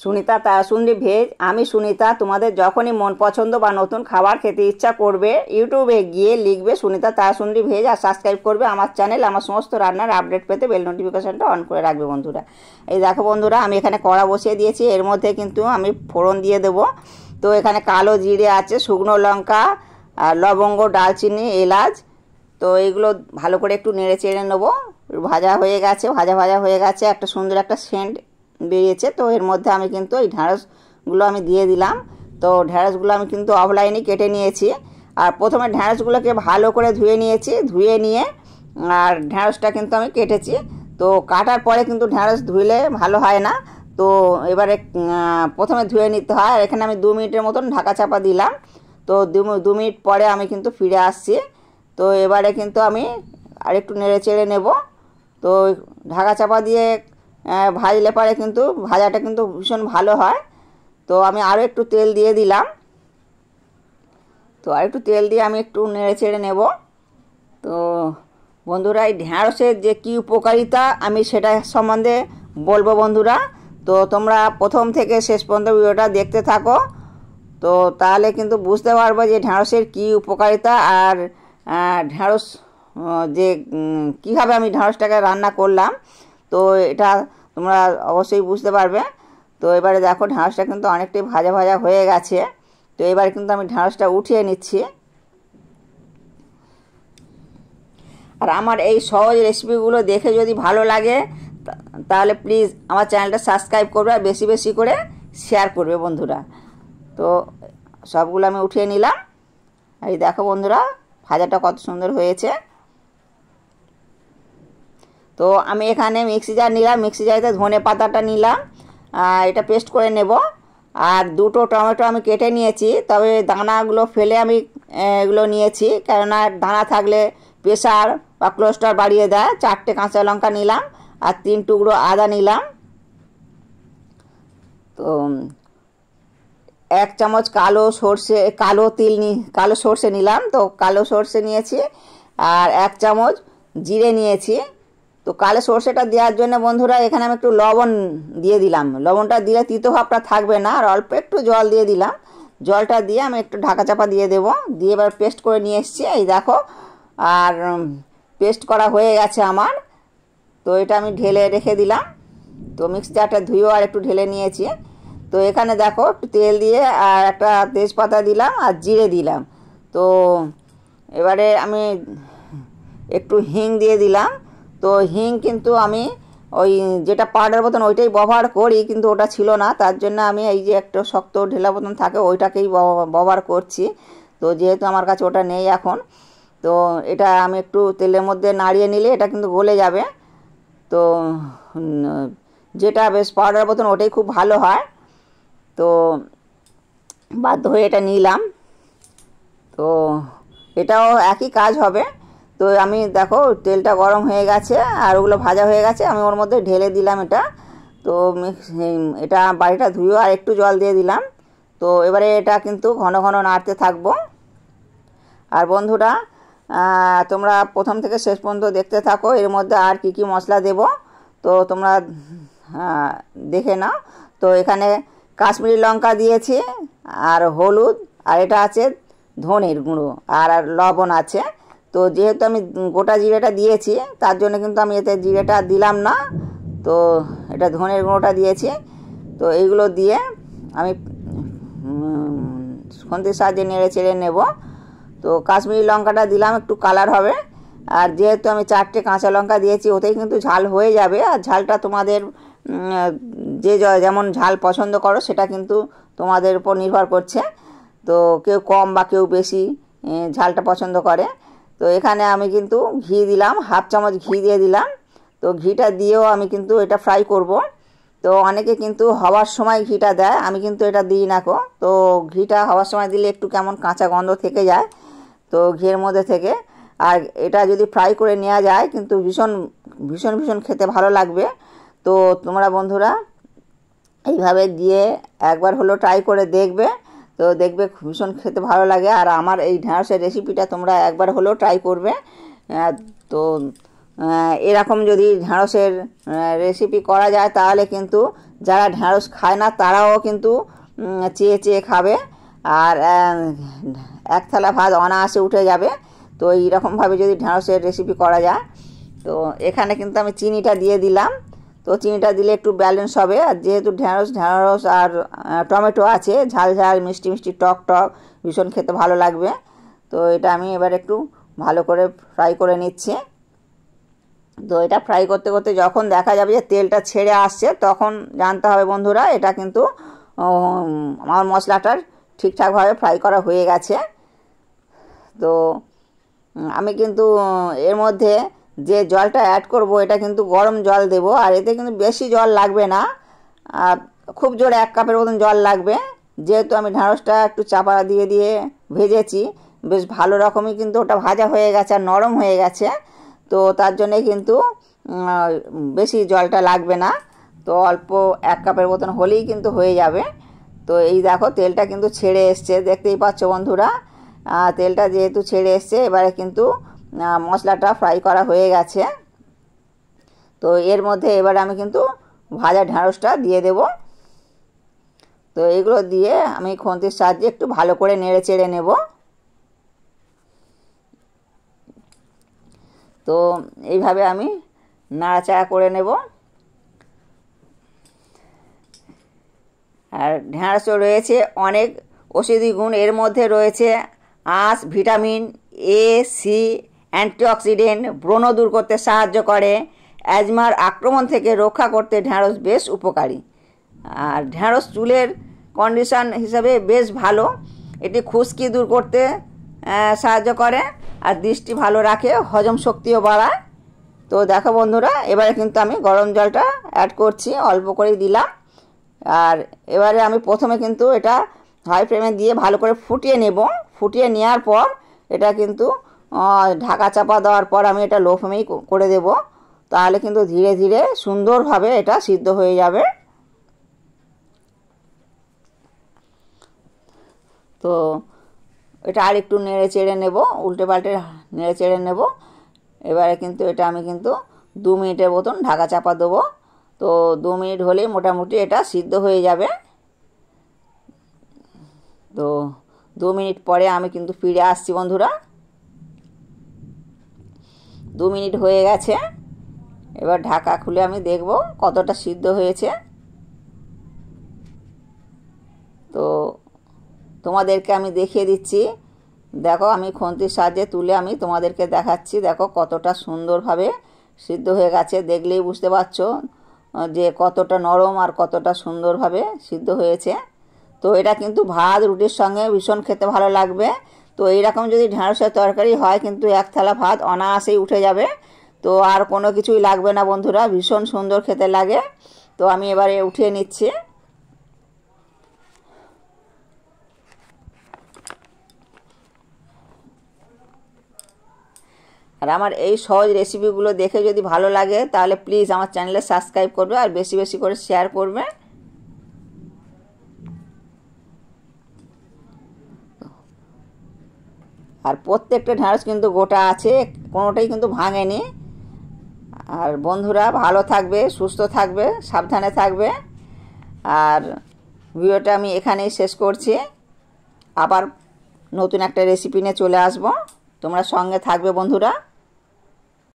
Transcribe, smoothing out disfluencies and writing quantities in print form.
Sunita Tarasundari veg. আমি সুনিতা। তোমাদের যখনই মন পছন্দ বা নতুন খাবার খেতে ইচ্ছা করবে, ইউটিউবে গিয়ে লিখবে সুনিতা তারাসুন্দরী ভেজ আর সাবস্ক্রাইব করবে আমার চ্যানেল। আমার সমস্ত রান্নার আপডেট পেতে বেল নোটিফিকেশনটা অন করে রাখবে বন্ধুরা। এই দেখো বন্ধুরা, আমি এখানে কড়া বসিয়ে দিয়েছি। এর মধ্যে কিন্তু আমি ফোড়ন দিয়ে দেবো। তো এখানে কালো জিরে আছে, শুকনো লঙ্কা, আর লবঙ্গ, দারচিনি, এলাচ। তো এইগুলো ভালো করে একটু নেড়ে চেড়ে নেবো। ভাজা হয়ে গেছে, ভাজা হয়ে গেছে, একটা সুন্দর একটা সেন্ট বেরিয়েছে। তো এর মধ্যে আমি কিন্তু এই ঢ্যাঁড়সগুলো আমি দিয়ে দিলাম। তো ঢ্যাঁড়সগুলো আমি কিন্তু অফলাইনে কেটে নিয়েছি। আর প্রথমে ঢ্যাঁড়সগুলোকে ভালো করে ধুয়ে নিয়েছি, ধুয়ে নিয়ে আর ঢ্যাঁড়সটা কিন্তু আমি কেটেছি। তো কাটার পরে কিন্তু ঢ্যাঁড়স ধুইলে ভালো হয় না। তো এবারে প্রথমে ধুয়ে নিতে হয়। আর এখানে আমি 2 মিনিটের মতন ঢাকা চাপা দিলাম। তো 2 মিনিট পরে আমি কিন্তু ফিরে আসছি। তো এবারে কিন্তু আমি আরেকটু নেড়ে চেড়ে নেব। তো ঢাকা চাপা দিয়ে ভাজলে পরে কিন্তু ভাজাটা কিন্তু ভীষণ ভালো হয়। তো আমি আরও একটু তেল দিয়ে দিলাম। তো আর একটু তেল দিয়ে আমি একটু নেড়ে চেড়ে নেব। তো বন্ধুরা, এই ঢ্যাঁড়সের যে কী উপকারিতা আমি সেটা সম্বন্ধে বলবো বন্ধুরা। তো তোমরা প্রথম থেকে শেষ পর্যন্ত ভিডিওটা দেখতে থাকো। তো তাহলে কিন্তু বুঝতে পারবো যে ঢ্যাঁড়সের কী উপকারিতা আর ঢ্যাঁড়স যে কীভাবে আমি ঢ্যাঁড়সটাকে রান্না করলাম। তো এটা তোমরা অবশ্যই বুঝতে পারবে। তো এবারে দেখো ঢ্যাঁড়সটা কিন্তু অনেকটাই ভাজা হয়ে গেছে। তো এবারে কিন্তু আমি ঢ্যাঁড়সটা উঠিয়ে নিচ্ছি। আর আমার এই সহজ রেসিপিগুলো দেখে যদি ভালো লাগে তাহলে প্লিজ আমার চ্যানেলটা সাবস্ক্রাইব করবে আর বেশি বেশি করে শেয়ার করবে বন্ধুরা। তো সবগুলো আমি উঠিয়ে নিলাম। এই দেখো বন্ধুরা, ভাজাটা কত সুন্দর হয়েছে। তো আমি এখানে মিক্সি জার নিলাম, মিক্সি জারেতে ধনে পাতাটা নিলাম, এটা পেস্ট করে নেব। আর 2টো টমেটো আমি কেটে নিয়েছি, তবে দানাগুলো ফেলে আমি এগুলো নিয়েছি, কেননা দানা থাকলে প্রেশার বা কোলেস্ট্রল বাড়িয়ে দেয়। 4টে কাঁচা লঙ্কা নিলাম আর 3 টুকরো আদা নিলাম। তো 1 চামচ কালো সর্ষে নিলাম। তো কালো সর্ষে নিয়েছি আর 1 চামচ জিরে নিয়েছি। তো কালো সর্ষেটা দেওয়ার জন্য বন্ধুরা এখানে আমি একটু লবণ দিয়ে দিলাম। লবণটা দিলে তিতো ভাবটা থাকবে না। আর অল্প একটু জল দিয়ে দিলাম। জলটা দিয়ে আমি একটু ঢাকা চাপা দিয়ে দেবো। দিয়ে এবার পেস্ট করে নিয়ে এসেছি, এই দেখো। আর পেস্ট করা হয়ে গেছে আমার। তো এটা আমি ঢেলে রেখে দিলাম। তো মিক্সচারটা ধুয়েও আর একটু ঢেলে নিয়েছি। তো এখানে দেখো একটু তেল দিয়ে আর একটা তেজপাতা দিলাম আর জিরে দিলাম। তো এবারে আমি একটু হিং দিয়ে দিলাম। তো হিং কিন্তু আমি ওই যেটা পাউডার মতন ওইটাই ব্যবহার করি, কিন্তু ওটা ছিল না, তার জন্য আমি এই যে একটা শক্ত ঢেলা মতন থাকে ওইটাকেই ব্যবহার করছি। তো যেহেতু আমার কাছে ওটা নেই এখন, তো এটা আমি একটু তেলের মধ্যে নাড়িয়ে নিলে এটা কিন্তু গলে যাবে। তো যেটা বেশ পাউডার মতন ওটাই খুব ভালো হয়। তো বাধ্য হয়ে এটা নিলাম। তো এটাও একই কাজ হবে। তো আমি দেখো তেলটা গরম হয়ে গেছে আর ওগুলো ভাজা হয়ে গেছে, আমি ওর মধ্যে ঢেলে দিলাম এটা। তো এটা বাড়িটা ধুয়েও আর একটু জল দিয়ে দিলাম। তো এবারে এটা কিন্তু ঘন ঘন নাড়তে থাকবো। আর বন্ধুরা, তোমরা প্রথম থেকে শেষ পর্যন্ত দেখতে থাকো, এর মধ্যে আর কি কি মশলা দেব তো তোমরা দেখে নাও। তো এখানে কাশ্মীরি লঙ্কা দিয়েছি আর হলুদ, আর এটা আছে ধনের গুঁড়ো আর লবণ আছে। তো যেহেতু আমি গোটা জিরেটা দিয়েছি তার জন্য কিন্তু আমি এতে জিরেটা দিলাম না। তো এটা ধনের গুঁড়োটা দিয়েছি। তো এইগুলো দিয়ে আমি খুন্তির সাহায্যে নেড়ে চেড়ে নেব। তো কাশ্মীরি লঙ্কাটা দিলাম, একটু কালার হবে। আর যেহেতু আমি 4টে কাঁচা লঙ্কা দিয়েছি ওতেই কিন্তু ঝাল হয়ে যাবে। আর ঝালটা তোমাদের যে যেমন ঝাল পছন্দ করো সেটা কিন্তু তোমাদের উপর নির্ভর করছে। তো কেউ কম বা কেউ বেশি ঝালটা পছন্দ করে। তো এখানে আমি কিন্তু ঘি দিলাম, 1/2 চামচ ঘি দিয়ে দিলাম। তো ঘিটা দিয়েও আমি কিন্তু এটা ফ্রাই করব। তো অনেকে কিন্তু হওয়ার সময় ঘিটা দেয়, আমি কিন্তু এটা দিই না কো। তো ঘিটা হওয়ার সময় দিলে একটু কেমন কাঁচা গন্ধ থেকে যায় তো ঘিয়ের মধ্যে থেকে। আর এটা যদি ফ্রাই করে নেওয়া যায় কিন্তু ভীষণ ভীষণ ভীষণ খেতে ভালো লাগবে। তো তোমরা বন্ধুরা এইভাবে দিয়ে একবার হলো ট্রাই করে দেখবে। তো দেখবে ভীষণ খেতে ভালো লাগে। আর আমার এই ঢ্যাঁড়সের রেসিপিটা তোমরা একবার হলেও ট্রাই করবে। তো এরকম যদি ঢ্যাঁড়সের রেসিপি করা যায় তাহলে কিন্তু যারা ঢ্যাঁড়স খায় না তারাও কিন্তু চেয়ে চেয়ে খাবে, আর এক থালা ভাত অনায়াসে উঠে যাবে। তো এইরকমভাবে যদি ঢ্যাঁড়সের রেসিপি করা যায়। তো এখানে কিন্তু আমি চিনিটা দিয়ে দিলাম। তো চিনিটা দিলে একটু ব্যালেন্স হবে, আর যেহেতু ঢ্যাঁড়স আর টমেটো আছে, ঝাল ঝাল মিষ্টি মিষ্টি টক টক, ভীষণ খেতে ভালো লাগবে। তো এটা আমি এবার একটু ভালো করে ফ্রাই করে নিচ্ছি। তো এটা ফ্রাই করতে করতে যখন দেখা যাবে যে তেলটা ছেড়ে আসছে, তখন জানতে হবে বন্ধুরা এটা কিন্তু আমার মশলাটার ঠিকঠাকভাবে ফ্রাই করা হয়ে গেছে। তো আমি কিন্তু এর মধ্যে যে জলটা অ্যাড করব এটা কিন্তু গরম জল দেব, আর এতে কিন্তু বেশি জল লাগবে না, খুব জোরে 1 কাপের মতন জল লাগবে। যেহেতু আমি ঢ্যাঁড়সটা একটু চাপা দিয়ে দিয়ে ভেজেছি, বেশ ভালো রকমই কিন্তু ওটা ভাজা হয়ে গেছে আর নরম হয়ে গেছে। তো তার জন্যে কিন্তু বেশি জলটা লাগবে না। তো অল্প 1 কাপের মতন হলেই কিন্তু হয়ে যাবে। তো এই দেখো তেলটা কিন্তু ছেড়ে এসছে, দেখতেই পাচ্ছ বন্ধুরা। তেলটা যেহেতু ছেড়ে এসছে, এবারে কিন্তু মশলাটা ফ্রাই করা হয়ে গেছে। তো এর মধ্যে এবারে আমি কিন্তু ভাজা ঢ্যাঁড়সটা দিয়ে দেব। তো এগুলো দিয়ে আমি খুন্তির সাহায্যে একটু ভালো করে নেড়ে চেড়ে নেব। তো এইভাবে আমি নাড়াচাড়া করে নেব। আর ঢ্যাঁড়সও রয়েছে অনেক ঔষধি গুণ, এর মধ্যে রয়েছে আঁশ, ভিটামিন এ, সি, অ্যান্টিঅক্সিডেন্ট, ব্রণ দূর করতে সাহায্য করে, অ্যাজমার আক্রমণ থেকে রক্ষা করতে ঢ্যাঁড়স বেশ উপকারী। আর ঢ্যাঁড়স চুলের কন্ডিশন হিসাবে বেশ ভালো, এটি খুশকি দূর করতে সাহায্য করে, আর দৃষ্টি ভালো রাখে, হজম শক্তিও বাড়ায়। তো দেখো বন্ধুরা, এবারে কিন্তু আমি গরম জলটা অ্যাড করছি, অল্প করেই দিলাম। আর এবারে আমি প্রথমে কিন্তু এটা হাই ফ্লেমে দিয়ে ভালো করে ফুটিয়ে নেব। ফুটিয়ে নেওয়ার পর এটা কিন্তু ঢাকা চাপা দেওয়ার পর আমি এটা লো ফ্লেমেই করে দেব, তাহলে কিন্তু ধীরে ধীরে সুন্দরভাবে এটা সিদ্ধ হয়ে যাবে। তো এটা আর একটু নেড়ে চেড়ে নেব, উল্টে পাল্টে নেড়ে চেড়ে নেব। এবারে কিন্তু এটা আমি কিন্তু 2 মিনিটের মতন ঢাকা চাপা দেবো। তো 2 মিনিট হলেই মোটামুটি এটা সিদ্ধ হয়ে যাবে। তো 2 মিনিট পরে আমি কিন্তু ফিরে আসছি বন্ধুরা। 2 মিনিট হয়ে গেছে। এবার ঢাকা খুলে আমি দেখব কতটা সিদ্ধ হয়েছে। তো তোমাদেরকে আমি দেখিয়ে দিচ্ছি, দেখো আমি খুন্তির সাহায্যে তুলে আমি তোমাদেরকে দেখাচ্ছি। দেখো কতটা সুন্দরভাবে সিদ্ধ হয়ে গেছে, দেখলেই বুঝতে পারছো যে কতটা নরম আর কতটা সুন্দরভাবে সিদ্ধ হয়েছে। তো এটা কিন্তু ভাত রুটির সঙ্গে ভীষণ খেতে ভালো লাগবে। তো এইরকম যদি ঢ্যাঁড়সের তরকারি হয় কিন্তু 1 থালা ভাত অনায়াসেই উঠে যাবে। তো আর কোনো কিছুই লাগবে না বন্ধুরা, ভীষণ সুন্দর খেতে লাগে। তো আমি এবারে উঠিয়ে নিচ্ছি। আর আমার এই সহজ রেসিপিগুলো দেখে যদি ভালো লাগে তাহলে প্লিজ আমার চ্যানেলে সাবস্ক্রাইব করবে, আর বেশি বেশি করে শেয়ার করবে। আর প্রত্যেকটা ঢ্যাঁড়স কিন্তু গোটা আছে, কোনোটাই কিন্তু ভাঙেনি। আর বন্ধুরা ভালো থাকবে, সুস্থ থাকবে, সাবধানে থাকবে। আর ভিডিওটা আমি এখানেই শেষ করছি। আবার নতুন একটা রেসিপি নিয়ে চলে আসবো, তোমরা সঙ্গে থাকবে বন্ধুরা।